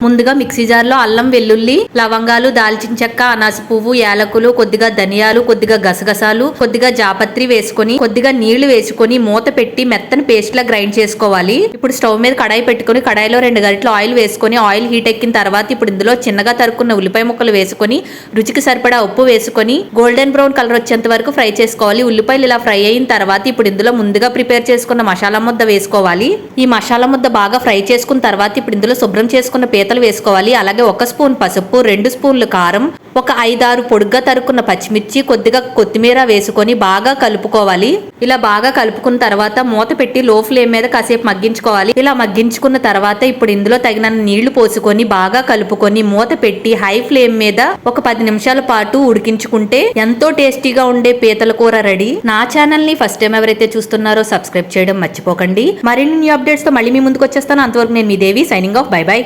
ముందుగా మిక్సీ జార్లో అల్లం వెల్లుల్లి లవంగాలు దాల్చిన చెక్క అనాస పువ్వు యాలకులు కొద్దిగా ధనియాలు కొద్దిగా గసగసాలు కొద్దిగా జాపత్రి వేసుకొని కొద్దిగా నీళ్లు వేసుకొని మూత పెట్టి మెత్తని పేస్ట్ లా గ్రైండ్ చేసుకోవాలి. ఇప్పుడు స్టవ్ మీద కడాయి పెట్టుకుని కడాయిలో 2 గరిటెలు ఆయిల్ వేసుకొని ఆయిల్ హీట్ ఎక్కిన తర్వాత ఇప్పుడు ఇందులో చిన్నగా తరుక్కున్న ఉల్లిపాయ ముక్కలు వేసుకొని రుచికి సరిపడా ఉప్పు వేసుకొని గోల్డెన్ బ్రౌన్ కలర్ వచ్చేంత వరకు ఫ్రై చేసుకోవాలి. ఉల్లిపాయలు ఇలా ఫ్రై అయిన తర్వాత ఇప్పుడు ఇందులో ముందుగా ప్రిపేర్ చేసుకున్న మసాలా ముద్ద వేసుకోవాలి. ఈ మసాలా ముద్ద బాగా ఫ్రై చేసుకున్న తర్వాత ఇప్పుడు ఇందులో శుభ్రం చేసుకున్న పీతలు వేసుకోవాలి. అలాగే 1 స్పూన్ పసుపు 2 స్పూన్లు కారం ఒక 5-6 పొడుగ్గా తరుక్కున్న పచ్చిమిర్చి కొద్దిగా కొత్తిమీర వేసుకొని బాగా కలుపుకోవాలి. ఇలా బాగా కలుపుకున్న తర్వాత మూత పెట్టి లో ఫ్లేమ్ మీద కాసేపు మగ్గించుకోవాలి. ఇలా మగ్గించుకున్న తర్వాత ఇప్పుడు ఇందులో తగినన్ని నీళ్లు పోసుకొని బాగా కలుపుకొని మూత పెట్టి హై ఫ్లేమ్ మీద ఒక 10 నిమిషాల పాటు ఉడికించుకుంటే ఎంతో టేస్టీగా ఉండే పీతల కూర రెడీ. నా ఛానల్ ని ఫస్ట్ టైం ఎవరైతే చూస్తున్నారో సబ్స్క్రైబ్ చేయడం మర్చిపోకండి. మరిన్ని న్యూ అప్డేట్స్ తో మళ్ళీ మీ ముందుకు వచ్చేస్తాను. అంతవరకు నేను మీ దేవి సైనింగ్ ఆఫ్. By by.